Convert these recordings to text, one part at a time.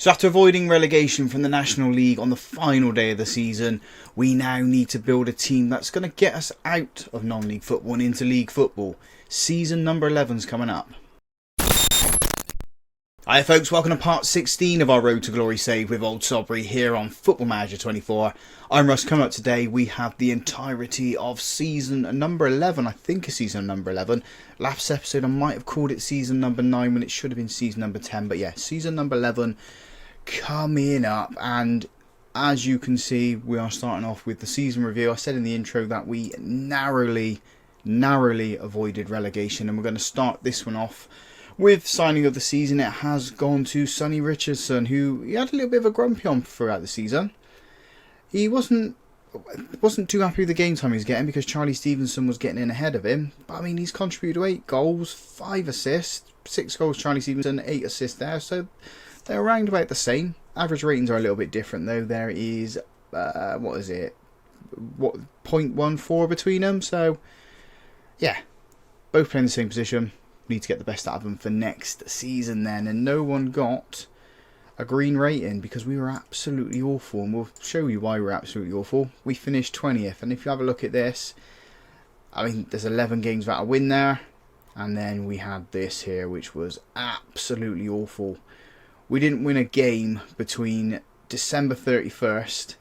So after avoiding relegation from the National League on the final day of the season, we now need to build a team that's going to get us out of non-league football and into league football. Season number 11's coming up. Hi folks, welcome to part 16 of our Road to Glory save with Old Sodbury here on Football Manager 24. I'm Russ. Coming up today, we have the entirety of season number 11. I think it's season number 11. Last episode I might have called it season number 9 when it should have been season number 10. But yeah, season number 11 coming up, and as you can see, we are starting off with the season review. I said in the intro that we narrowly avoided relegation, and we're going to start this one off with signing of the season. It has gone to Sonny Richardson, who he had a little bit of a grumpy on throughout the season. He wasn't too happy with the game time he was getting because Charlie Stevenson was getting in ahead of him. But I mean, he's contributed to 8 goals, 5 assists, 6 goals Charlie Stevenson, 8 assists there, so they're around about the same. Average ratings are a little bit different though. There is, what is it? 0.14 between them. So, yeah, both playing the same position. Need to get the best out of them for next season then. And no one got a green rating because we were absolutely awful. And we'll show you why we're absolutely awful. We finished 20th. And if you have a look at this, I mean, there's 11 games without a win there. And then we had this here, which was absolutely awful. We didn't win a game between December 31st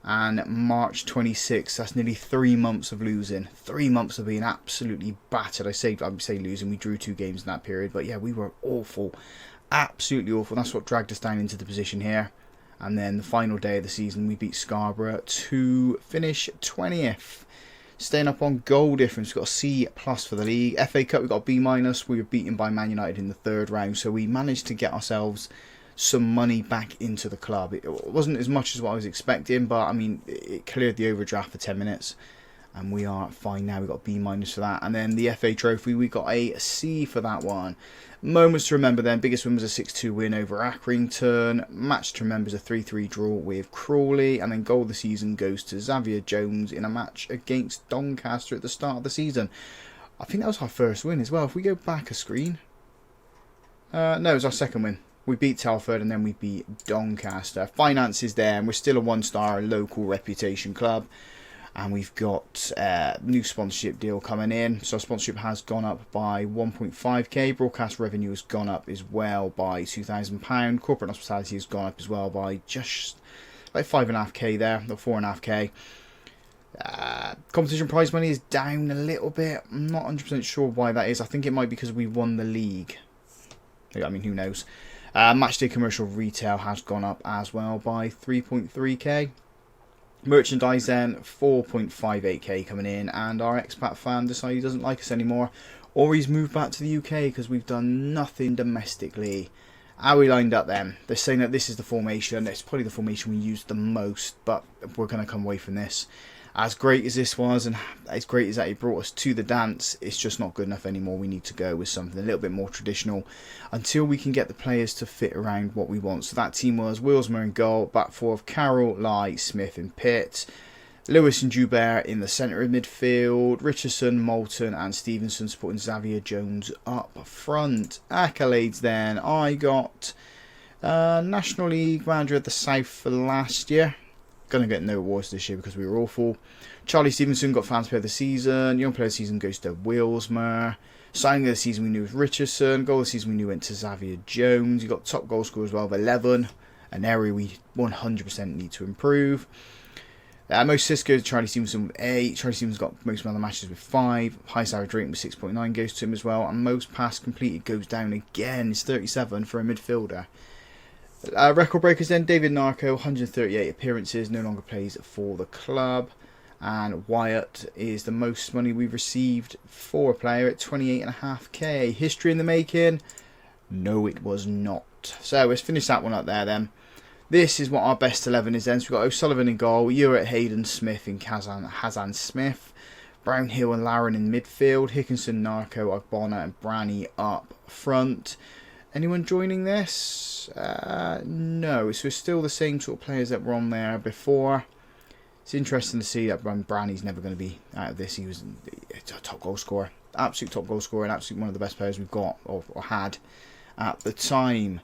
and March 26th. That's nearly 3 months of losing. 3 months of being absolutely battered. I say losing. We drew 2 games in that period. But yeah, we were awful. Absolutely awful. That's what dragged us down into the position here. And then the final day of the season, we beat Scarborough to finish 20th. Staying up on goal difference, we've got a C+ for the league. FA Cup, we've got a B-. We were beaten by Man United in the 3rd round, so we managed to get ourselves some money back into the club. It wasn't as much as what I was expecting, but I mean, it cleared the overdraft for 10 minutes, and we are fine now. We've got B- for that. And then the FA Trophy, we got a C for that one. Moments to remember then. Biggest win was a 6-2 win over Accrington. Match to remember is a 3-3 draw with Crawley. And then goal of the season goes to Xavier Jones in a match against Doncaster at the start of the season. I think that was our first win as well. If we go back a screen. No, it was our second win. We beat Telford and then we beat Doncaster. Finances there, and we're still a 1-star local reputation club. And we've got a new sponsorship deal coming in. So sponsorship has gone up by 1.5k. Broadcast revenue has gone up as well by £2,000. Corporate hospitality has gone up as well by just like 5.5k there, or 4.5k. Competition prize money is down a little bit. I'm not 100% sure why that is. I think it might be because we won the league. I mean, who knows? Matchday commercial retail has gone up as well by 3.3k. Merchandise then, 4.58k coming in, and our expat fan decided he doesn't like us anymore, or he's moved back to the UK because we've done nothing domestically. How we lined up then? They're saying that this is the formation. It's probably the formation we used the most, but we're going to come away from this. As great as this was, and as great as that it brought us to the dance, it's just not good enough anymore. We need to go with something a little bit more traditional until we can get the players to fit around what we want. So that team was Willsmer in goal, back four of Carroll, Lai, Smith and Pitt, Lewis and Joubert in the centre of midfield, Richardson, Moulton and Stevenson supporting Xavier Jones up front. Accolades then, I got National League Manager of the South for last year. Going to get no awards this year because we were awful. Charlie Stevenson got Fans Player of the Season. Young Player of the Season goes to Willsmer. Signing of the season we knew was Richardson. Goal of the season we knew went to Xavier Jones. You got top goal scorer as well of 11. An area we 100% need to improve. Most assists goes to Charlie Stevenson with 8. Charlie Stevenson's got most man of the matches with 5. Highest average rating with 6.9 goes to him as well. And most pass completed goes down again. It's 37 for a midfielder. Record breakers then, David Narco, 138 appearances, no longer plays for the club. And Wyatt is the most money we've received for a player at 28.5k. History in the making? No, it was not. So let's finish that one up there then. This is what our best 11 is then. So we've got O'Sullivan in goal, Ewart, Hayden, Smith and Hazan Smith, Brownhill and Laren in midfield, Hickinson, Narco, Ogbonna and Branny up front. Anyone joining this? No, so it's still the same sort of players that were on there before. It's interesting to see that Branny's never going to be out of this. He was a top goal scorer, absolute top goal scorer, and absolutely one of the best players we've got or had at the time.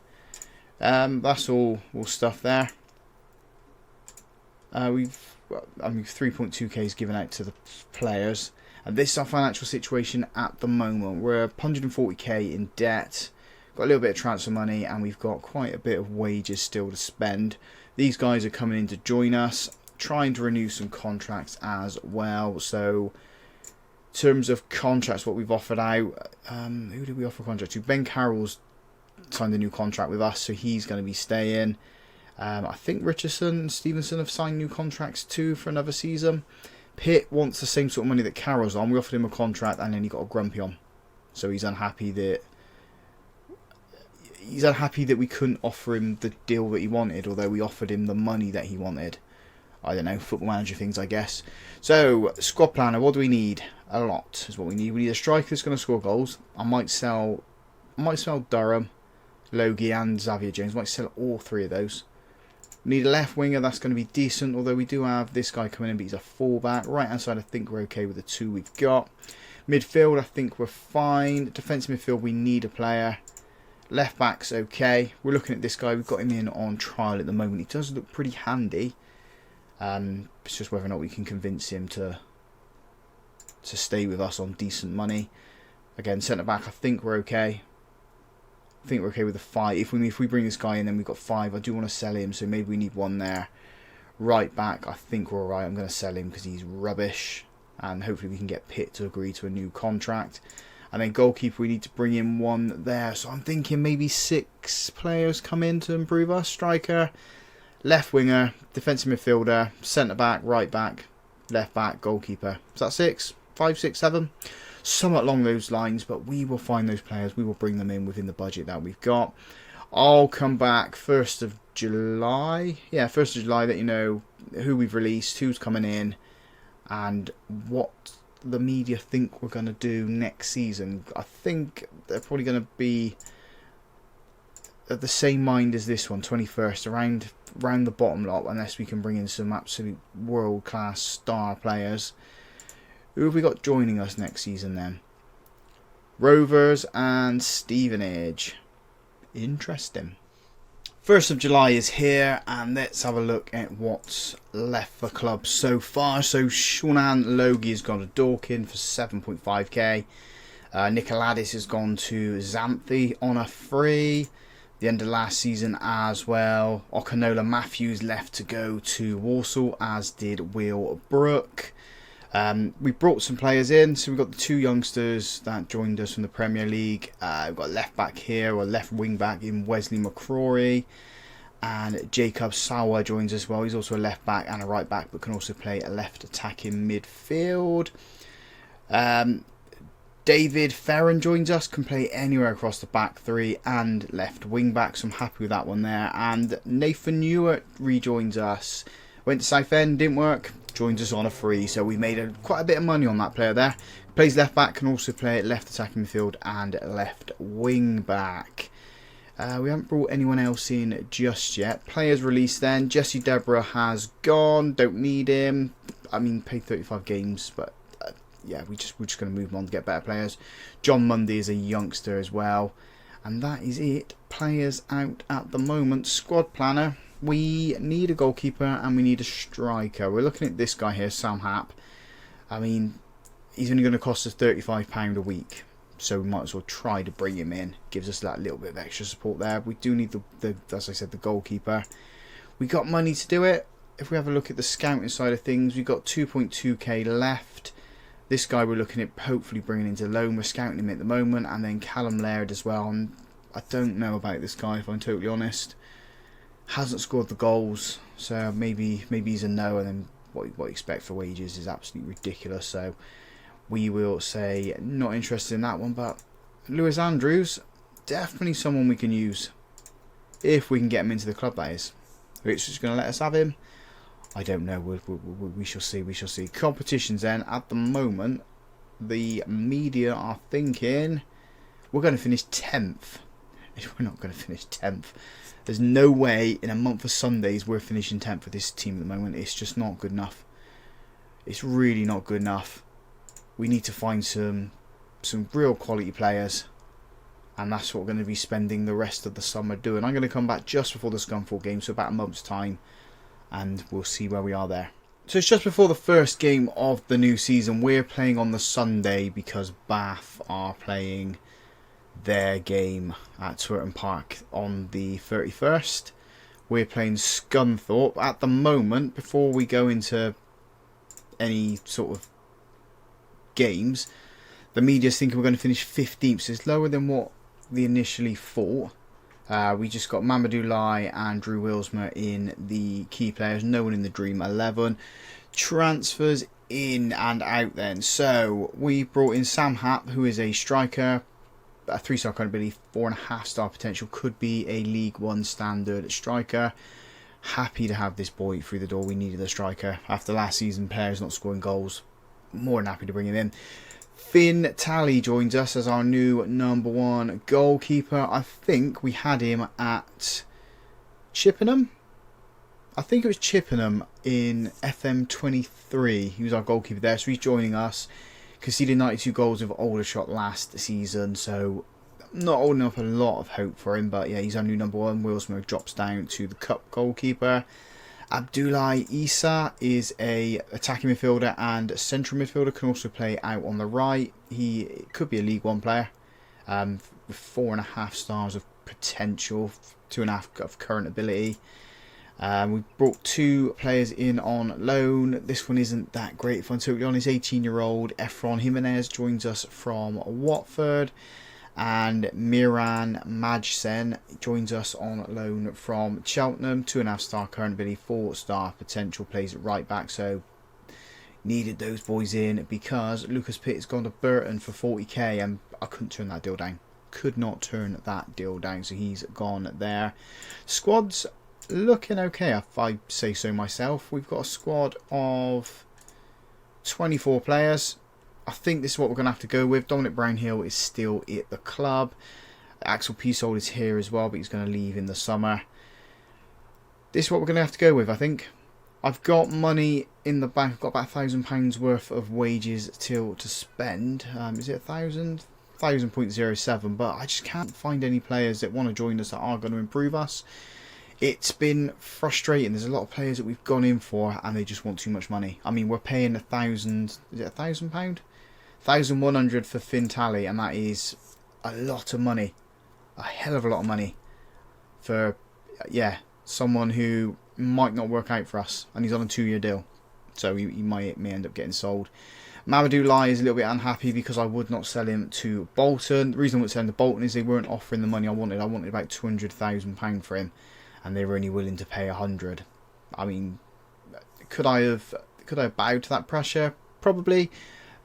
That's all stuff there. We've 3.2k is given out to the players, and this is our financial situation at the moment. We're 140k in debt, got a little bit of transfer money, and we've got quite a bit of wages still to spend. These guys are coming in to join us, trying to renew some contracts as well. So in terms of contracts, what we've offered out, who did we offer contract to? Ben Carroll's signed a new contract with us, so he's going to be staying. I think Richardson and Stevenson have signed new contracts too for another season. Pitt wants the same sort of money that Carroll's on. We offered him a contract and then he got a grumpy on. So he's unhappy that we couldn't offer him the deal that he wanted, although we offered him the money that he wanted. I don't know, football manager things, I guess. So, squad planner, what do we need? A lot is what we need. We need a striker that's going to score goals. I might sell Durham, Logie and Xavier Jones. Might sell all three of those. We need a left winger that's going to be decent, although we do have this guy coming in, but he's a fullback. Right hand side, I think we're okay with the two we've got. Midfield, I think we're fine. Defensive midfield, we need a player. Left back's okay. We're looking at this guy. We've got him in on trial at the moment. He does look pretty handy. It's just whether or not we can convince him to stay with us on decent money. Again, centre back, I think we're okay. I think we're okay with the 5. If we bring this guy in, then we've got 5. I do want to sell him, so maybe we need 1 there. Right back, I think we're alright. I'm going to sell him because he's rubbish. And hopefully we can get Pitt to agree to a new contract. And then goalkeeper, we need to bring in 1 there. So I'm thinking maybe 6 players come in to improve us. Striker, left winger, defensive midfielder, centre back, right back, left back, goalkeeper. Is that 6? 5, 6, 7? Somewhat along those lines, but we will find those players. We will bring them in within the budget that we've got. I'll come back 1st of July. Yeah, 1st of July, let you know who we've released, who's coming in, and what the media think we're going to do next season. I think they're probably going to be at the same mind as this one, 21st, around the bottom lot, unless we can bring in some absolute world-class star players. Who have we got joining us next season then? Rovers and Stevenage. Interesting. 1st of July is here, and let's have a look at what's left the club so far. So Shaunan Logie has gone to Dorking for 7.5k. Nicoladis has gone to Xanthi on a free. The end of last season as well. Okanola Matthews left to go to Walsall, as did Will Brook. We brought some players in, so we've got the 2 youngsters that joined us from the Premier League. We've got left back here, or left wing back in Wesley McCrory, and Jacob Sawa joins us as well. He's also a left back and a right back, but can also play a left attacking midfield. David Ferron joins us, can play anywhere across the back 3 and left wing back, so I'm happy with that one there. And Nathan Ewart rejoins us. Went to Southend, didn't work. Joins us on a free, so we made quite a bit of money on that player there. Plays left back, can also play left attacking midfield and left wing back. We haven't brought anyone else in just yet. Players released then. Jesse Deborah has gone. Don't need him. I mean, paid 35 games, but yeah, we're just going to move on to get better players. John Mundy is a youngster as well, and that is it. Players out at the moment. Squad planner. We need a goalkeeper and we need a striker. We're looking at this guy here, Sam Happ. I mean, he's only going to cost us £35 a week, so we might as well try to bring him in. Gives us that little bit of extra support there. We do need the as I said, the goalkeeper. We got money to do it. If we have a look at the scouting side of things, we've got 2.2k left. This guy we're looking at hopefully bringing into loan. We're scouting him at the moment, and then Callum Laird as well. And I don't know about this guy, if I'm totally honest. Hasn't scored the goals, so maybe he's a no, and then what you expect for wages is absolutely ridiculous. So we will say not interested in that one. But Lewis Andrews, definitely someone we can use if we can get him into the club. That is, it's just going to let us have him. I don't know. We shall see. We shall see. Competitions then. At the moment, the media are thinking we're going to finish 10th. We're not going to finish 10th. There's no way in a month of Sundays we're finishing 10th for this team at the moment. It's just not good enough. It's really not good enough. We need to find some real quality players. And that's what we're going to be spending the rest of the summer doing. I'm going to come back just before the Scunthorpe game, so about a month's time, and we'll see where we are there. So it's just before the first game of the new season. We're playing on the Sunday because Bath are playing their game at Twerton Park on the 31st. We're playing Scunthorpe at the moment. Before we go into any sort of games, the media's thinking we're going to finish 15th, so it's lower than what they initially thought. We just got Mamadou Lai and Drew Wilsmer in the key players, no one in the Dream 11. Transfers in and out then. So we brought in Sam Happ, who is a striker, a 3-star credibility, 4.5-star potential, could be a League One standard striker. Happy to have this boy through the door. We needed a striker after last season, players not scoring goals. More than happy to bring him in. Finn Talley joins us as our new #1 goalkeeper. I think we had him at Chippenham. I think it was Chippenham in FM23. He was our goalkeeper there, so he's joining us. Conceded 92 goals with Aldershot last season, so not holding up a lot of hope for him. But yeah, he's our new #1. Wilsmer drops down to the cup goalkeeper. Abdoulaye Issa is a attacking midfielder and central midfielder, can also play out on the right. He could be a League One player with 4.5 stars of potential, 2.5 of current ability. We brought 2 players in on loan. This one isn't that great, if I'm totally honest. 18-year-old Efron Jimenez joins us from Watford. And Miran Majsen joins us on loan from Cheltenham. 2.5-star current ability, 4-star potential, plays at right back. So needed those boys in because Lucas Pitt has gone to Burton for 40k, and I couldn't turn that deal down. Could not turn that deal down, so he's gone there. Squad's looking okay, if I say so myself. We've got a squad of 24 players. I think this is what we're going to have to go with. Dominic Brownhill is still at the club. Axel Peasold is here as well, but he's going to leave in the summer. This is what we're going to have to go with, I think. I've got money in the bank. I've got about £1,000 worth of wages to spend. Is it 1,000? 1,000.07, but I just can't find any players that want to join us that are going to improve us. It's been frustrating. There's a lot of players that we've gone in for and they just want too much money. I mean, we're paying £1,000, is it £1,000? 1,100 for Finn Talley, and that is a lot of money. A hell of a lot of money for, yeah, someone who might not work out for us, and he's on a 2-year deal, so he may end up getting sold. Mamadou Lai is a little bit unhappy because I would not sell him to Bolton. The reason I wouldn't sell him to Bolton is they weren't offering the money I wanted. I wanted about £200,000 for him, and they were only willing to pay 100. I mean, could I have bowed to that pressure? Probably.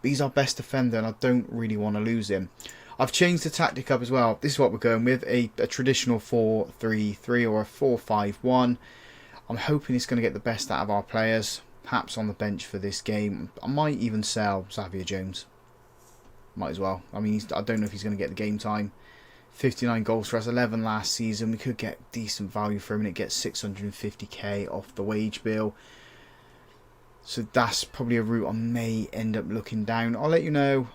But he's our best defender, and I don't really want to lose him. I've changed the tactic up as well. This is what we're going with, a traditional 4-3-3 or a 4-5-1. I'm hoping it's going to get the best out of our players. Perhaps on the bench for this game. I might even sell Xavier Jones. Might as well. I mean, I don't know if he's going to get the game time. 59 goals for us, 11 last season. We could get decent value for him, and it gets 650k off the wage bill. So that's probably a route I may end up looking down. I'll let you know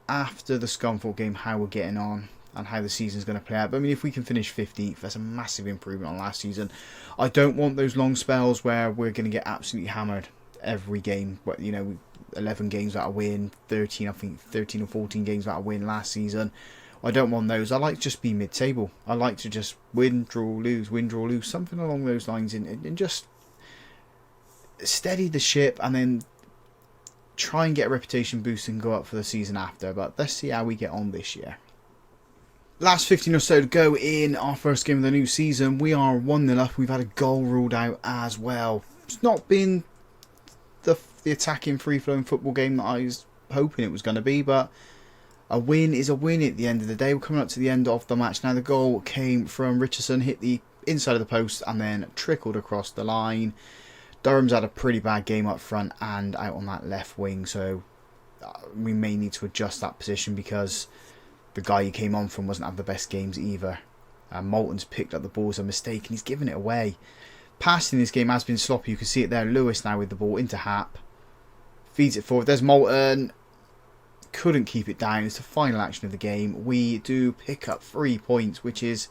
after the Scunthorpe game how we're getting on and how the season's going to play out. But I mean, if we can finish 15th, that's a massive improvement on last season. I don't want those long spells where we're going to get absolutely hammered every game. But, you know, 11 games without a win, 13 or 14 games without a win last season. I don't want those. I like to just be mid-table. I like to just win, draw, lose, something along those lines, and just steady the ship and then try and get a reputation boost and go up for the season after. But let's see how we get on this year. Last 15 or so to go in our first game of the new season. We are 1-0 up. We've had a goal ruled out as well. It's not been the attacking, free-flowing football game that I was hoping it was going to be, but a win is a win at the end of the day. We're coming up to the end of the match now. The goal came from Richardson, hit the inside of the post and then trickled across the line. Durham's had a pretty bad game up front and out on that left wing, so we may need to adjust that position because the guy he came on from wasn't having the best games either. Moulton's picked up the ball as a mistake and he's given it away. Passing this game has been sloppy. You can see it there. Lewis now with the ball into Happ. Feeds it forward. There's Moulton. couldn't keep it down. It's the final action of the game. We do pick up 3 points, which is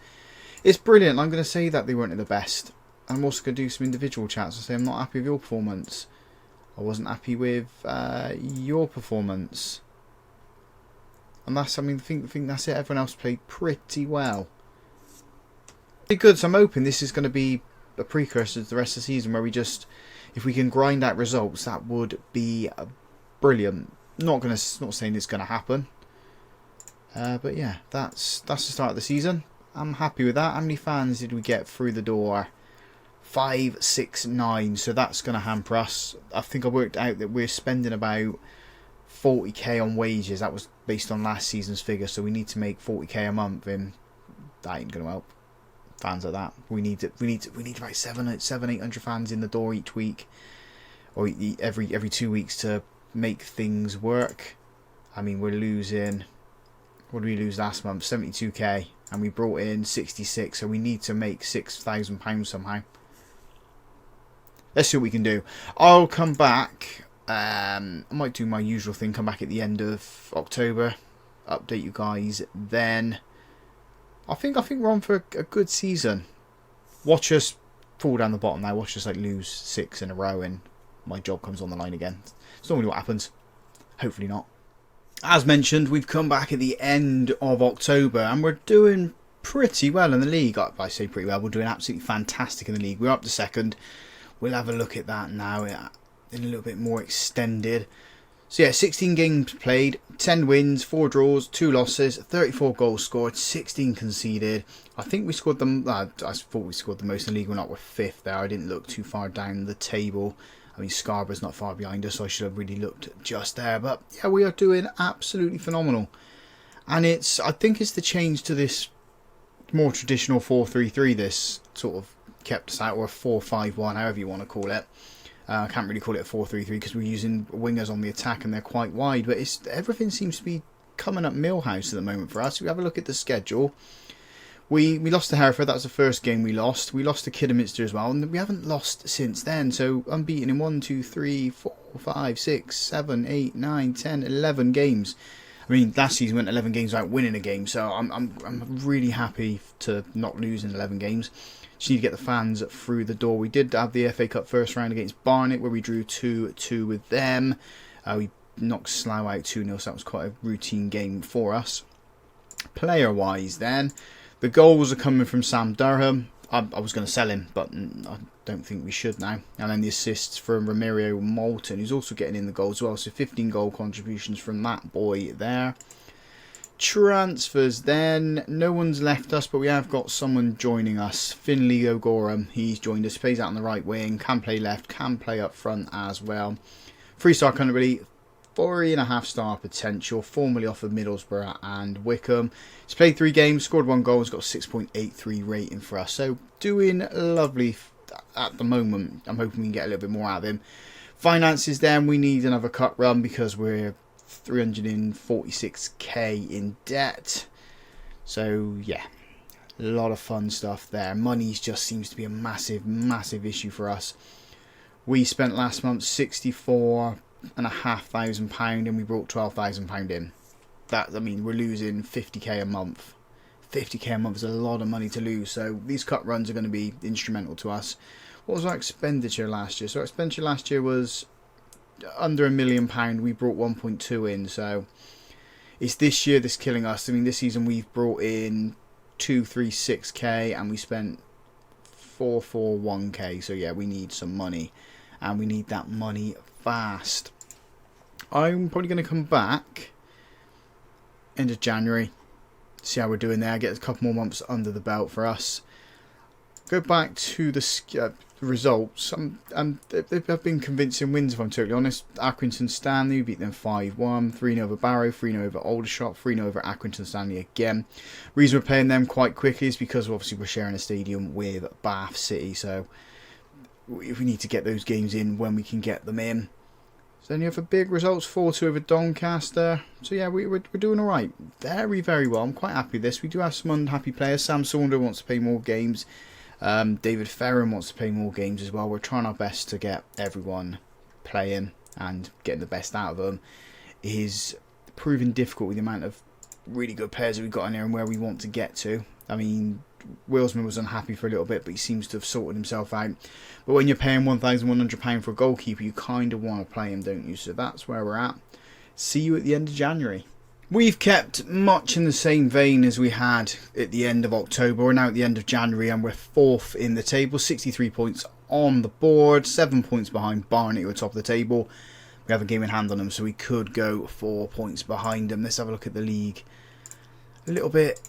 it's brilliant. I'm going to say that they weren't at the best. I'm also going to do some individual chats and say I'm not happy with your performance. I wasn't happy with your performance. And that's, I mean, I think that's it. Everyone else played pretty well. Pretty good. So I'm hoping this is going to be a precursor to the rest of the season where we just, if we can grind out results, that would be brilliant. Not saying it's going to happen. But yeah, that's the start of the season. I'm happy with that. How many fans did we get through the door? 5, 6, 9. So that's going to hamper us. I think I worked out that we're spending about 40k on wages. That was based on last season's figure. So we need to make 40k a month, and that ain't going to help. Fans like that. We need about 800 fans in the door each week, or every 2 weeks to make things work. I mean, we're losing. What did we lose last month? 72k, and we brought in 66. So we need to make £6,000 somehow. Let's see what we can do. I'll come back. I might do my usual thing. Come back at the end of October. Update you guys then. I think we're on for a good season. Watch us fall down the bottom now. Watch us like lose 6 in a row, and my job comes on the line again. It's normally what happens. Hopefully not. As mentioned, we've come back at the end of October, and we're doing pretty well in the league. I say pretty well. We're doing absolutely fantastic in the league. We're up to second. We'll have a look at that now in a little bit more extended. So yeah, 16 games played, 10 wins, 4 draws, 2 losses, 34 goals scored, 16 conceded. I think we scored them. I thought we scored the most in the league. We're not, we're 5th there. I didn't look too far down the table. I mean, Scarborough's not far behind us, so I should have really looked just there. But yeah, we are doing absolutely phenomenal. And I think it's the change to this more traditional 4-3-3. This sort of kept us out, or a 4-5-1, however you want to call it. I can't really call it a 4-3-3 because we're using wingers on the attack and they're quite wide. But everything seems to be coming up Millhouse at the moment for us. We have a look at the schedule. We lost to Hereford. That was the first game we lost. We lost to Kidderminster as well, and we haven't lost since then. So unbeaten in 1, 2, 3, 4, 5, 6, 7, 8, 9, 10, 11 games. I mean, last season we went 11 games without winning a game. So I'm really happy to not lose in 11 games. Just need to get the fans through the door. We did have the FA Cup first round against Barnet, where we drew 2-2 with them. We knocked Slough out 2-0, so that was quite a routine game for us. Player-wise then, the goals are coming from Sam Durham. I was going to sell him, but I don't think we should now. And then the assists from Ramiro Moulton, who's also getting in the goals as well. So 15 goal contributions from that boy there. Transfers then. No one's left us, but we have got someone joining us. Finley O'Gorham. He's joined us. Plays out on the right wing. Can play left. Can play up front as well. 3-star country. 3.5-star potential. Formerly offered Middlesbrough and Wickham. He's played 3 games. Scored 1 goal. He's got a 6.83 rating for us. So doing lovely at the moment. I'm hoping we can get a little bit more out of him. Finances then. We need another cut run because we're 346k in debt. So yeah, a lot of fun stuff there. Money just seems to be a massive issue for us. We spent last month £64,500 and we brought £12,000 in. That, I mean, we're losing 50k a month. 50k a month is a lot of money to lose, so these cut runs are going to be instrumental to us. What was our expenditure last year? So our expenditure last year was under £1 million. We brought 1.2 in, so it's this year that's killing us. I mean, this season we've brought in 236k and we spent 441k. So yeah, we need some money, and we need that money fast. I'm probably going to come back end of January, see how we're doing there. Get a couple more months under the belt for us. Go back to the results. They've been convincing wins, if I'm totally honest. Accrington Stanley, we beat them 5-1. 3-0 over Barrow, 3-0 over Aldershot, 3-0 over Accrington Stanley again. Reason we're playing them quite quickly is because obviously we're sharing a stadium with Bath City, so we need to get those games in when we can get them in. So any other big results? 4-2 over Doncaster. So yeah, we're doing alright. Very, very well. I'm quite happy with this. We do have some unhappy players. Sam Saunder wants to play more games. David Ferron wants to play more games as well. We're trying our best to get everyone playing and getting the best out of them. Is proving difficult with the amount of really good players that we've got in there and where we want to get to. I mean, Willsman was unhappy for a little bit, but he seems to have sorted himself out. But when you're paying £1,100 for a goalkeeper, you kind of want to play him, don't you? So that's where we're at. See you at the end of January. We've kept much in the same vein as we had at the end of October. We're now at the end of January and we're 4th in the table, 63 points on the board, 7 points behind Barnet who are top of the table. We have a game in hand on them, so we could go 4 points behind them. Let's have a look at the league. A little bit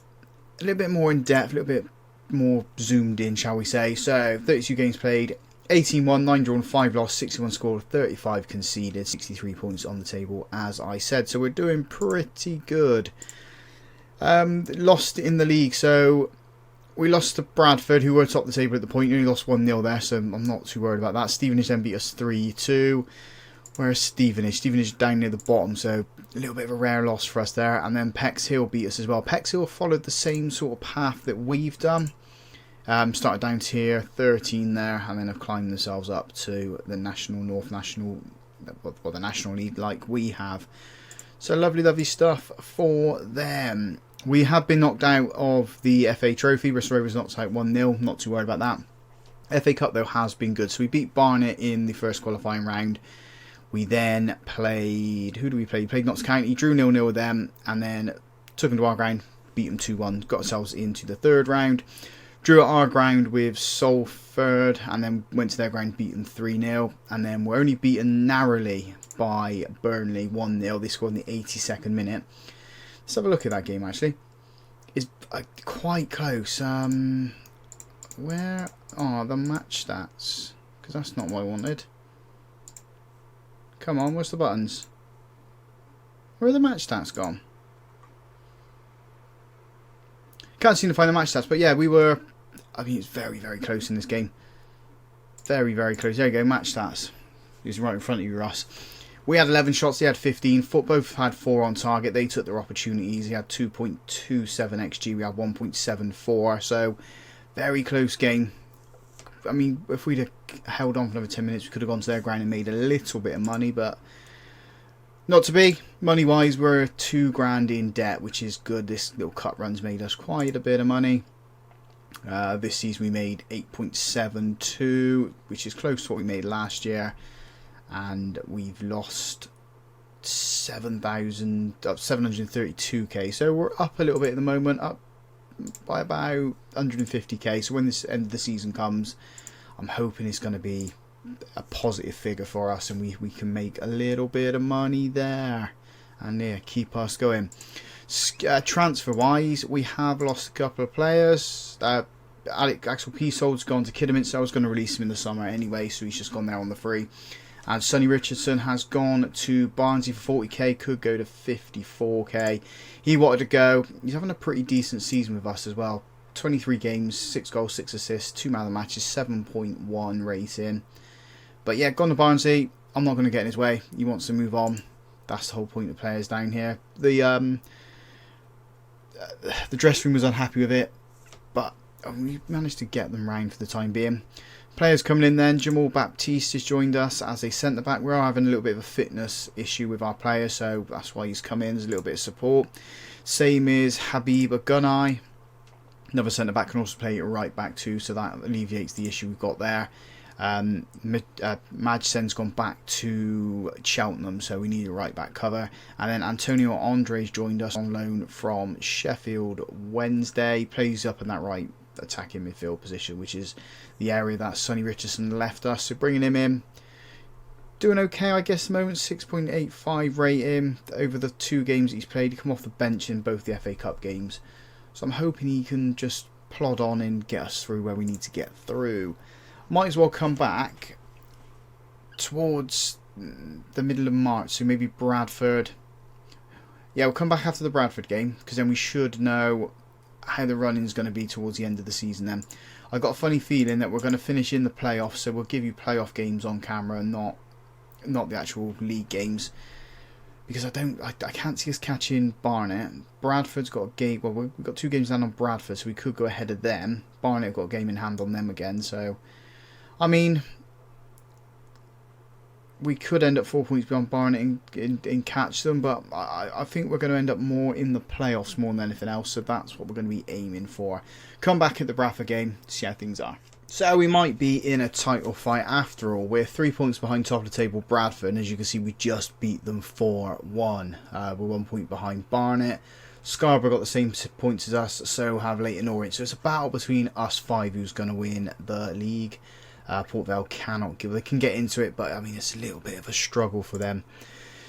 more in depth, a little bit more zoomed in, shall we say. So 32 games played, 18-1, 9 drawn, 5 lost, 61 scored, 35 conceded, 63 points on the table, as I said. So we're doing pretty good. Lost in the league, so we lost to Bradford, who were top of the table at the point. We only lost 1-0 there, so I'm not too worried about that. Stevenage then beat us 3-2. Where's Stevenage? Stevenage down near the bottom, so a little bit of a rare loss for us there. And then Pex Hill beat us as well. Pex Hill followed the same sort of path that we've done. Started down tier 13 there, and then have climbed themselves up to the North National, or the National League like we have. So lovely, lovely stuff for them. We have been knocked out of the FA Trophy. Bristol Rovers knocked out 1-0. Not too worried about that. FA Cup, though, has been good. So we beat Barnet in the first qualifying round. We then played... Who do we play? We played Notts County, drew 0-0 with them, and then took them to our ground, beat them 2-1. Got ourselves into the third round. Drew at our ground with Salford, and then went to their ground, beat them 3-0. And then we're only beaten narrowly by Burnley 1-0. They scored in the 82nd minute. Let's have a look at that game, actually. It's quite close. Where are the match stats? Because that's not what I wanted. Come on, where's the buttons? Where are the match stats gone? Can't seem to find the match stats, but yeah, we were... I mean, it's very, very close in this game. Very, very close. There you go, match stats. It's right in front of you, Russ. We had 11 shots, they had 15. Both had 4 on target. They took their opportunities. He had 2.27 XG, we had 1.74. So, very close game. I mean, if we'd have held on for another 10 minutes, we could have gone to their ground and made a little bit of money, but not to be. Money-wise, we're £2,000 in debt, which is good. This little cut run's made us quite a bit of money. This season we made 8.72, which is close to what we made last year, and we've lost 732k. So we're up a little bit at the moment, up by about 150k. So when this end of the season comes, I'm hoping it's going to be a positive figure for us, and we can make a little bit of money there, and yeah, keep us going. Transfer wise, we have lost a couple of players. Axel Peasold's gone to Kidderminster. I was going to release him in the summer anyway, so he's just gone there on the free. And Sonny Richardson has gone to Barnsley for 40k, could go to 54k. He wanted to go. He's having a pretty decent season with us as well. 23 games, 6 goals, 6 assists, 2 man of the matches, 7.1 rating. But yeah, gone to Barnsley. I'm not going to get in his way. He wants to move on. That's the whole point of players down here. The dressing room was unhappy with it, but we managed to get them round for the time being. Players coming in then, Jamal Baptiste has joined us as a centre-back. We are having a little bit of a fitness issue with our players, so that's why he's come in. There's a little bit of support. Same is Habib Agunai. Another centre-back, can also play right back too, so that alleviates the issue we've got there. Madsen's gone back to Cheltenham, so we need a right back cover. And then Antonio Andres joined us on loan from Sheffield Wednesday. Plays up in that right attacking midfield position, which is the area that Sonny Richardson left us. So bringing him in, doing okay, I guess, at the moment. 6.85 rating over the 2 games he's played. He come off the bench in both the FA Cup games, so I'm hoping he can just plod on and get us through where we need to get through. Might as well come back towards the middle of March, so maybe Bradford. Yeah, we'll come back after the Bradford game, because then we should know how the running is going to be towards the end of the season then. I've got a funny feeling that we're going to finish in the playoffs, so we'll give you playoff games on camera and not the actual league games, because I can't see us catching Barnet. Bradford's got a game, well, we've got 2 games down on Bradford, so we could go ahead of them. Barnet have got a game in hand on them again, so I mean, we could end up 4 points behind Barnet and catch them, but I think we're going to end up more in the playoffs more than anything else, so that's what we're going to be aiming for. Come back at the Bradford game, see how things are. So we might be in a title fight after all. We're 3 points behind top of the table Bradford, and as you can see we just beat them 4-1. We're 1 point behind Barnet. Scarborough got the same points as us, so have Leyton Orient. So it's a battle between us 5 who's going to win the league. Port Vale cannot give. They can get into it, but I mean it's a little bit of a struggle for them.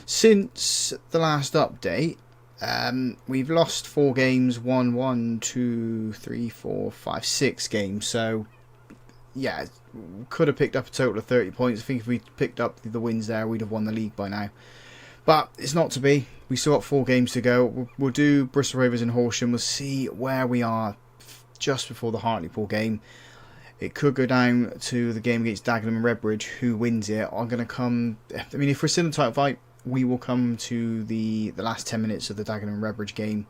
Since the last update, we've lost 4 games, won 1, 2, 3, 4, 5, 6 games. So yeah, could have picked up a total of 30 points. I think if we picked up the wins there, we'd have won the league by now. But it's not to be. We still got 4 games to go. We'll do Bristol Rovers and Horsham. We'll see where we are just before the Hartlepool game. It could go down to the game against Dagenham and Redbridge. Who wins it? I'm going to come... I mean, if we're still in the title fight, we will come to the last 10 minutes of the Dagenham and Redbridge game,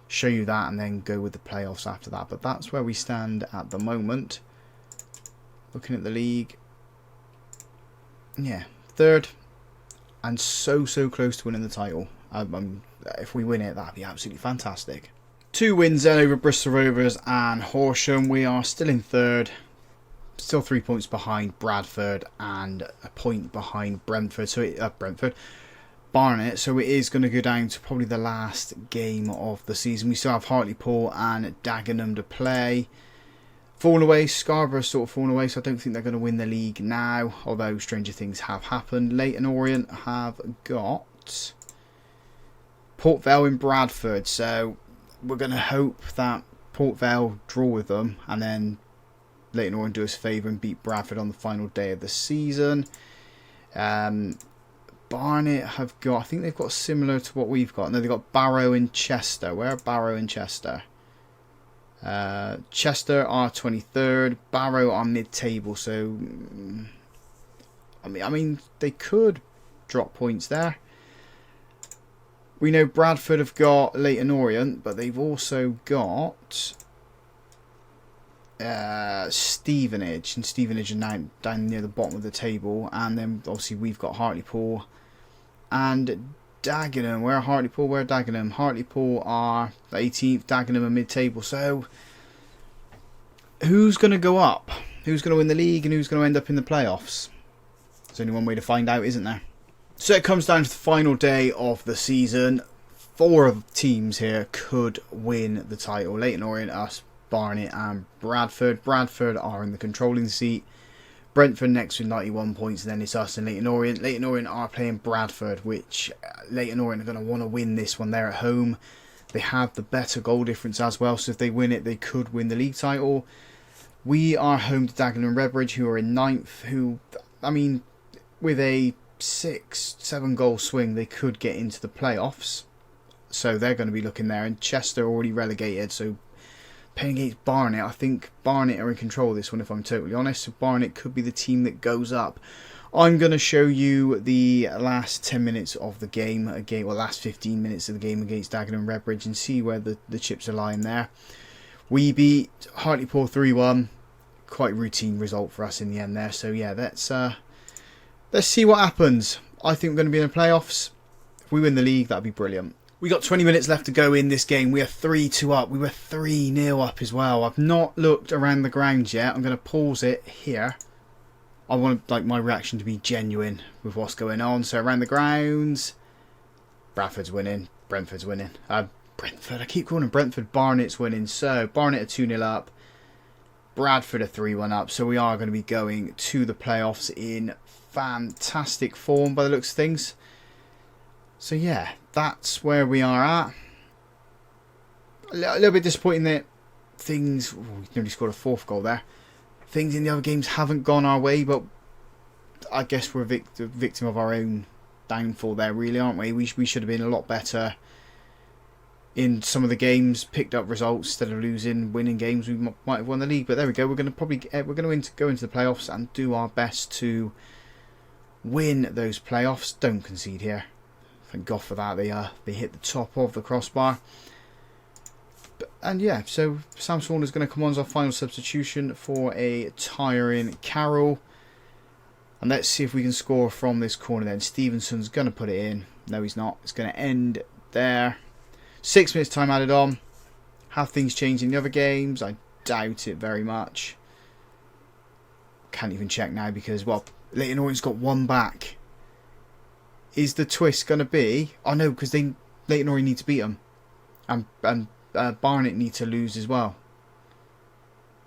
show you that, and then go with the playoffs after that. But that's where we stand at the moment. Looking at the league. Yeah, 3rd. And so close to winning the title. If we win it, that'd be absolutely fantastic. 2 wins then over Bristol Rovers and Horsham. We are still in 3rd. Still 3 points behind Bradford and a point behind Brentford. So Barnet. So it is going to go down to probably the last game of the season. We still have Hartlepool and Dagenham to play. Fallen away, Scarborough sort of fallen away, so I don't think they're going to win the league now, although stranger things have happened. Leyton Orient have got Port Vale in Bradford, so we're going to hope that Port Vale draw with them, and then Leyton Orient do us a favour and beat Bradford on the final day of the season. Barnet have got, I think they've got similar to what we've got. No, they've got Barrow and Chester. Where are Barrow and Chester? Chester are 23rd, Barrow are mid-table, so I mean they could drop points there. We know Bradford have got Leyton Orient, but they've also got Stevenage, and Stevenage are now down near the bottom of the table, and then obviously we've got Hartlepool and Dagenham. Where are Hartlepool? Where are Dagenham? Hartlepool are 18th, Dagenham are mid-table. So, who's going to go up? Who's going to win the league and who's going to end up in the playoffs? There's only one way to find out, isn't there? So it comes down to the final day of the season. 4 teams here could win the title. Leyton Orient, us, Barnet and Bradford. Bradford are in the controlling seat. Brentford next with 91 points, and then it's us and Leyton Orient. Leyton Orient are playing Bradford, which Leyton Orient are going to want to win this one. They're at home. They have the better goal difference as well, so if they win it, they could win the league title. We are home to Dagenham and Redbridge, who are in 9th, who, I mean, with a 6-7 goal swing, they could get into the playoffs. So they're going to be looking there, and Chester already relegated, so playing against Barnet, I think Barnet are in control of this one, if I'm totally honest. So Barnet could be the team that goes up. I'm going to show you the last 10 minutes of the game, well, last 15 minutes of the game against Dagenham and Redbridge, and see where the chips are lying there. We beat Hartlepool 3-1. Quite routine result for us in the end there. So yeah, let's see what happens. I think we're going to be in the playoffs. If we win the league, that'd be brilliant. We got 20 minutes left to go in this game. We are 3-2 up. We were 3-0 up as well. I've not looked around the ground yet. I'm going to pause it here. I want my reaction to be genuine with what's going on. So around the grounds, Bradford's winning. Brentford's winning. Brentford. I keep calling them Brentford. Barnet's winning. So Barnet are 2-0 up. Bradford are 3-1 up. So we are going to be going to the playoffs in fantastic form by the looks of things. So yeah, that's where we are at. A little bit disappointing that things... we nearly scored a 4th goal there. Things in the other games haven't gone our way, but I guess we're a victim of our own downfall there, really, aren't we? We should have been a lot better in some of the games, picked up results instead of winning games. We might have won the league, but there we go. We're going to go into the playoffs and do our best to win those playoffs. Don't concede here. Thank God for that. They hit the top of the crossbar. And yeah, so Sam Swan is going to come on as our final substitution for a tiring Carroll. And let's see if we can score from this corner then. Stevenson's going to put it in. No, he's not. It's going to end there. 6 minutes time added on. Have things changed in the other games? I doubt it very much. Can't even check now because, well, Leyton Orient's got one back. Is the twist going to be... Oh, no, because Leyton Orient need to beat them. And Barnet need to lose as well.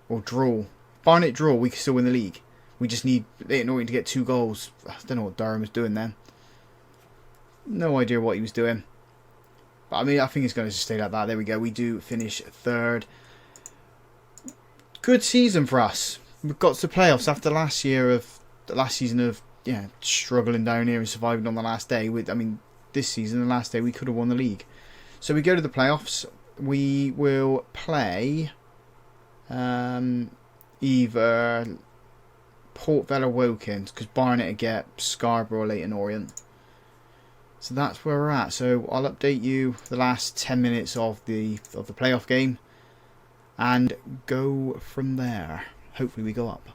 Or draw. Barnet draw, we can still win the league. We just need Leyton Orient to get 2 goals. I don't know what Durham was doing then. No idea what he was doing. But I mean, I think it's going to stay like that. There we go. We do finish 3rd. Good season for us. We've got to playoffs after last season of struggling down here and surviving on the last day. I mean, this season, the last day, we could have won the league. So we go to the playoffs. We will play either Port Vale or Woking, because Barnet will get Scarborough or Leyton Orient. So that's where we're at. So I'll update you the last 10 minutes of the playoff game and go from there. Hopefully we go up.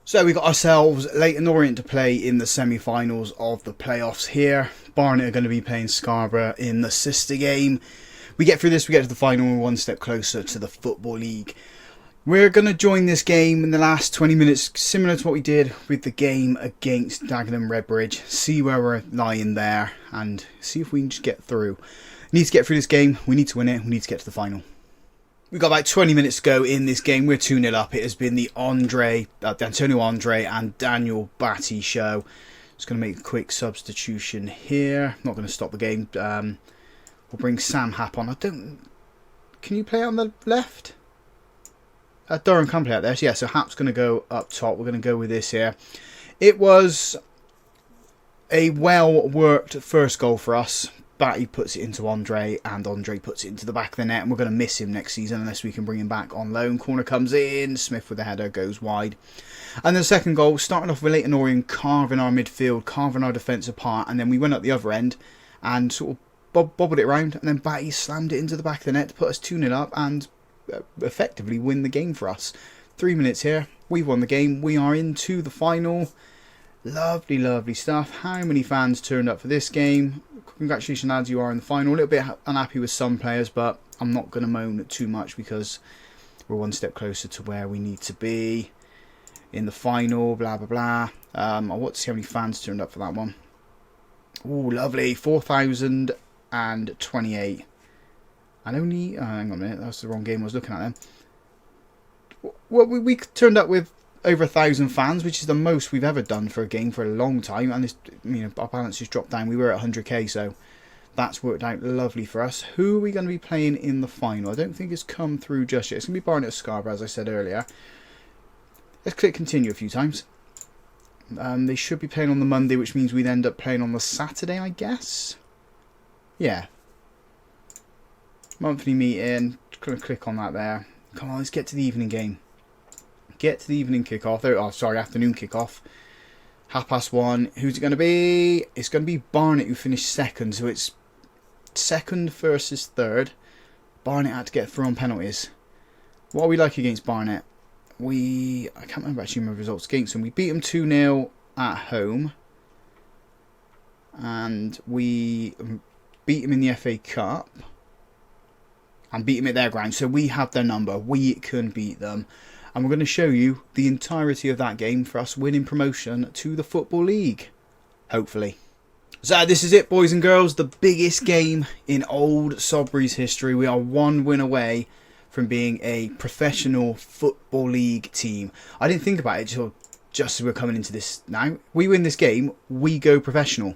So we got ourselves Leyton Orient to play in the semi-finals of the playoffs here. Barnet are going to be playing Scarborough in the sister game. We get through this, we get to the final, we're one step closer to the Football League. We're going to join this game in the last 20 minutes, similar to what we did with the game against Dagenham Redbridge. See where we're lying there and see if we can just get through. We need to get through this game, we need to win it, we need to get to the final. We've got about 20 minutes to go in this game. We're 2-0 up. It has been the Antonio Andre and Daniel Batty show. Just going to make a quick substitution here. Not going to stop the game. We'll bring Sam Happ on. Can you play on the left? Durham can play out there. So yeah, so Happ's going to go up top. We're going to go with this here. It was a well-worked first goal for us. Batty puts it into Andre, and Andre puts it into the back of the net, and we're going to miss him next season unless we can bring him back on loan. Corner comes in, Smith with the header goes wide. And then the second goal, starting off with Leyton Orient carving our midfield, carving our defence apart, and then we went up the other end and sort of bobbled it around, and then Batty slammed it into the back of the net to put us 2-0 up and effectively win the game for us. 3 minutes here, we've won the game, we are into the final. Lovely, lovely stuff. How many fans turned up for this game? Congratulations, lads, you are in the final. A little bit unhappy with some players, but I'm not going to moan too much because we're one step closer to where we need to be in the final, blah, blah, blah. I want to see how many fans turned up for that one. Oh, lovely. 4,028. And only... hang on a minute, that's the wrong game I was looking at then. Well, we turned up with over 1,000 fans, which is the most we've ever done for a game for a long time, and our balance just dropped down. We were at 100k, so that's worked out lovely for us. Who are we going to be playing in the final? I don't think it's come through just yet. It's going to be Barnet or Scarborough, as I said earlier. Let's click continue a few times. They should be playing on the Monday, which means we'd end up playing on the Saturday, I guess. Yeah. Monthly meeting. Just going to click on that there. Come on, let's get to the evening game. Get to the evening kickoff. Oh, sorry, afternoon kickoff. 1:30. Who's it going to be? It's going to be Barnet, who finished second. So it's second versus third. Barnet had to get through on penalties. What are we like against Barnet? I can't remember actually my results against them. We beat them 2-0 at home. And we beat them in the FA Cup. And beat them at their ground. So we have their number. We can beat them. And we're going to show you the entirety of that game for us winning promotion to the Football League. Hopefully. So this is it, boys and girls. The biggest game in old Sodbury's history. We are one win away from being a professional Football League team. I didn't think about it until just as we're coming into this now. We win this game, we go professional.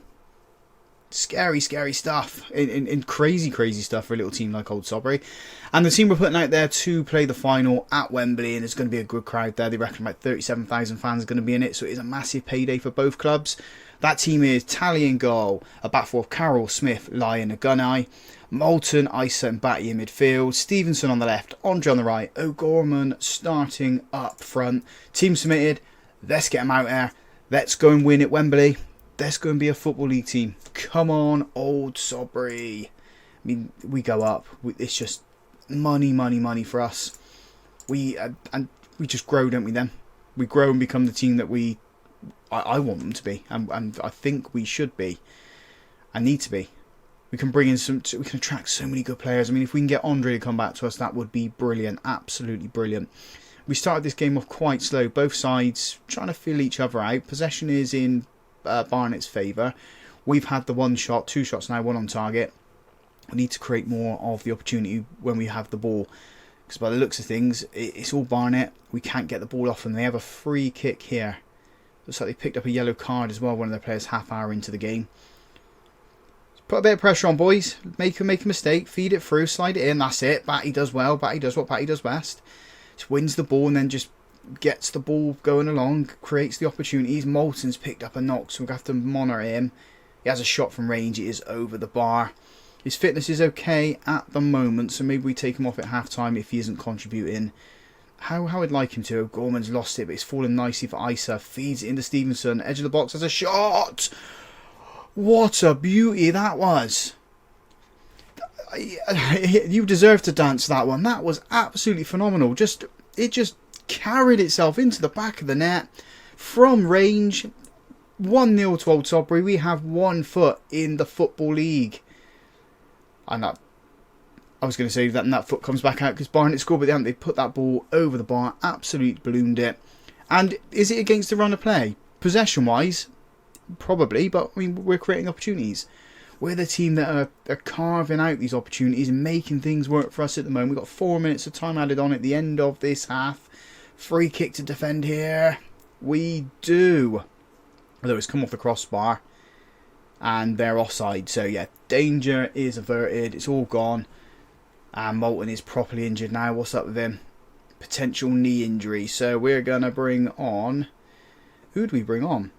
Scary, scary stuff. In crazy, crazy stuff for a little team like Old Sodbury. And the team we're putting out there to play the final at Wembley, and it's going to be a good crowd there. They reckon about 37,000 fans are going to be in it, so it is a massive payday for both clubs. That team is Tally in goal, a back four of Carroll, Smith, Lyon and Gunai, Moulton, Isa and Batty in midfield, Stevenson on the left, Andre on the right, O'Gorman starting up front. Team submitted. Let's get them out there. Let's go and win at Wembley. Let's go and be a Football League team. Come on, Old Sodbury. I mean, we go up. It's just money, money, money for us. And we just grow, don't we then? We grow and become the team that we I want them to be, and I think we should be, and need to be. We can bring in we can attract so many good players. I mean, if we can get Andre to come back to us, that would be brilliant, absolutely brilliant. We started this game off quite slow, both sides trying to feel each other out. Possession is in Barnett's favour. We've had the 1 shot, 2 shots now, 1 on target. We need to create more of the opportunity when we have the ball. Because by the looks of things, it's all Barnett. We can't get the ball off them. They have a free kick here. Looks like they picked up a yellow card as well, one of their players half hour into the game. Put a bit of pressure on, boys. Make a mistake. Feed it through. Slide it in. That's it. Batty does well. Batty does what Batty does best. Just wins the ball and then just gets the ball going along. Creates the opportunities. Moulton's picked up a knock, so we're going to have to monitor him. He has a shot from range. It is over the bar. His fitness is okay at the moment, so maybe we take him off at half-time if he isn't contributing. How I'd like him to. Gorman's lost it, but it's fallen nicely for Isa. Feeds it into Stevenson. Edge of the box has a shot. What a beauty that was. You deserve to dance that one. That was absolutely phenomenal. It just carried itself into the back of the net from range. 1-0 to Old Sodbury. We have 1 foot in the Football League. And I was going to say that foot comes back out because Barnett scored, but they put that ball over the bar, absolutely ballooned it. And is it against the run of play? Possession-wise, probably, but I mean, we're creating opportunities. We're the team that are carving out these opportunities and making things work for us at the moment. We've got 4 minutes of time added on at the end of this half. Free kick to defend here. We do. Although it's come off the crossbar. And they're offside. So yeah, danger is averted. It's all gone. And Moulton is properly injured now. What's up with him? Potential knee injury. So we're going to bring on... Who do we bring on?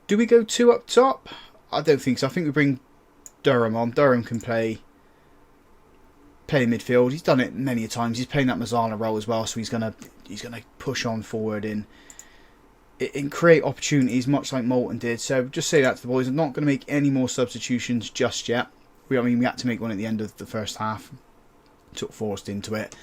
Do we go 2 up top? I don't think so. I think we bring Durham on. Durham can play midfield. He's done it many a times. He's playing that Mazzala role as well. So he's gonna push on forward and create opportunities, much like Moulton did. So just say that to the boys. I'm not going to make any more substitutions just yet. We had to make one at the end of the first half. Took forced into it.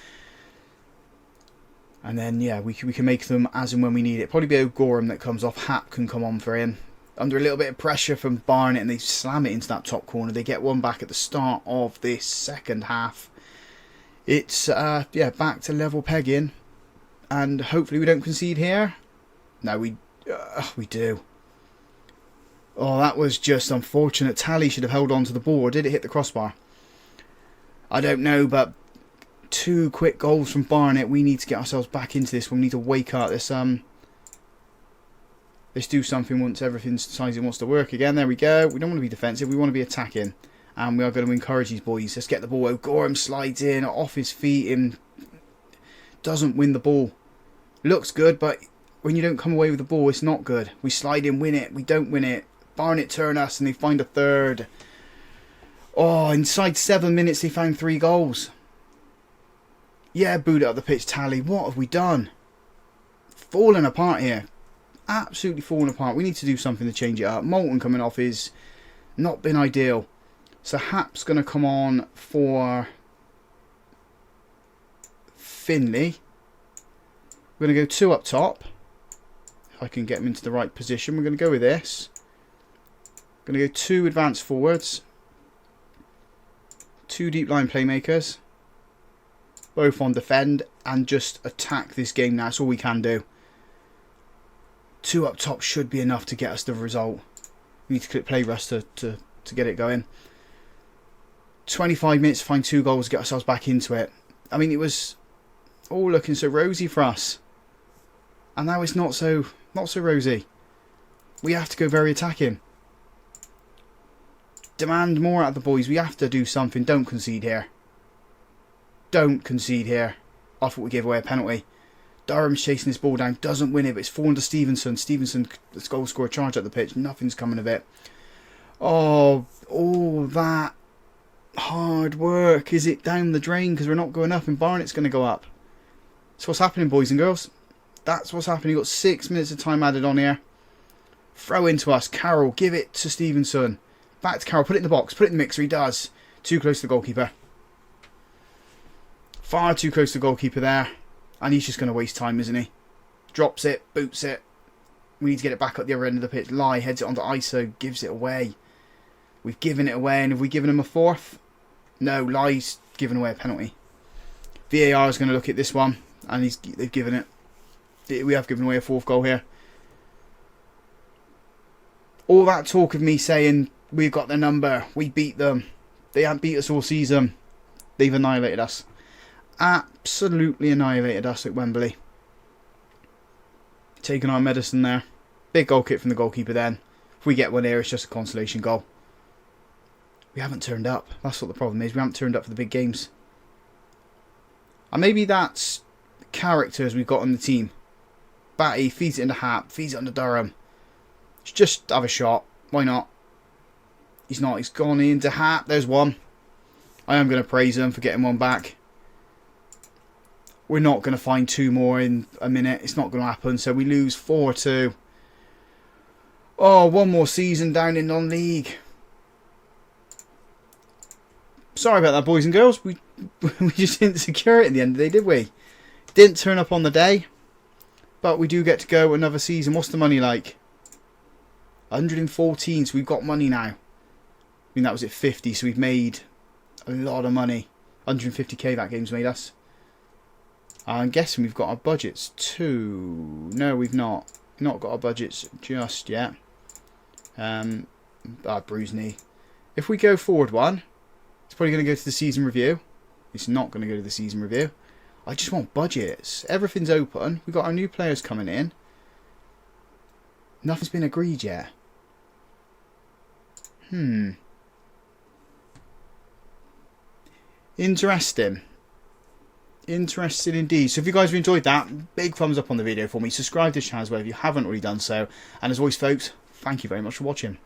And then, yeah, we can make them as and when we need it. Probably be O'Gorham that comes off. Hap can come on for him. Under a little bit of pressure from Barnett, and they slam it into that top corner. They get one back at the start of this second half. It's, back to level pegging. And hopefully we don't concede here. No, we do. Oh, that was just unfortunate. Tally should have held on to the ball. Or did it hit the crossbar? I don't know, but 2 quick goals from Barnett. We need to get ourselves back into this. We need to wake up. Let's do something once everything decides it wants to work again. There we go. We don't want to be defensive. We want to be attacking. And we are going to encourage these boys. Let's get the ball. O'Gorham slides in off his feet and doesn't win the ball. Looks good, but when you don't come away with the ball, it's not good. We slide in, win it. We don't win it. Barnett turn us and they find a third. Oh, inside 7 minutes they found 3 goals. Yeah, boot it up the pitch, Tally. What have we done? Falling apart here. Absolutely falling apart. We need to do something to change it up. Moulton coming off is not been ideal. So Hap's going to come on for Finley. We're going to go 2 up top. If I can get him into the right position. We're going to go with this. Going to go 2 advanced forwards. 2 deep line playmakers. Both on defend and just attack this game now. That's all we can do. 2 up top should be enough to get us the result. We need to click play Russ to get it going. 25 minutes to find 2 goals, get ourselves back into it. I mean, it was all looking so rosy for us. And now it's not so rosy. We have to go very attacking. Demand more out of the boys. We have to do something. Don't concede here. Don't concede here. I thought we gave away a penalty. Durham's chasing this ball down. Doesn't win it, but it's fallen to Stevenson. Stevenson, the goal scorer, charge up the pitch. Nothing's coming of it. Oh, all that hard work. Is it down the drain because we're not going up and Barnett's going to go up? That's what's happening, boys and girls. That's what's happening. You've got 6 minutes of time added on here. Throw into us. Carroll, give it to Stevenson. Back to Carroll. Put it in the box. Put it in the mixer. He does. Too close to the goalkeeper. Far too close to the goalkeeper there. And he's just going to waste time, isn't he? drops it, boots it. We need to get it back up the other end of the pitch. Lie, heads it onto ISO, gives it away. We've given it away, and have we given him a fourth? No, Lie's given away a penalty. VAR is going to look at this one, and they've given it. We have given away a fourth goal here. All that talk of me saying we've got their number, we beat them, they haven't beat us all season. They've annihilated us. Absolutely annihilated us at Wembley. Taking our medicine there. Big goal kick from the goalkeeper then. If we get one here, it's just a consolation goal. We haven't turned up. That's what the problem is. We haven't turned up for the big games. And maybe that's the characters we've got on the team. Batty feeds it into Hap, feeds it under Durham. Let's just have a shot. Why not? He's not. He's gone into Hap. There's one. I am going to praise him for getting one back. We're not going to find two more in a minute. It's not going to happen. So we lose 4-2. Oh, one more season down in non-league. Sorry about that, boys and girls. We just didn't secure it in the end of the day, did we? Didn't turn up on the day. But we do get to go another season. What's the money like? 114. So we've got money now. I mean, that was at 50. So we've made a lot of money. 150k that game's made us. I'm guessing we've got our budgets too. No, we've not. Not got our budgets just yet. Bruised knee. If we go forward one, it's probably going to go to the season review. It's not going to go to the season review. I just want budgets. Everything's open. We've got our new players coming in. Nothing's been agreed yet. Interesting. Interesting indeed. So if you guys have enjoyed that, big thumbs up on the video for me. Subscribe to the channel as well if you haven't already done so. And as always, folks, thank you very much for watching.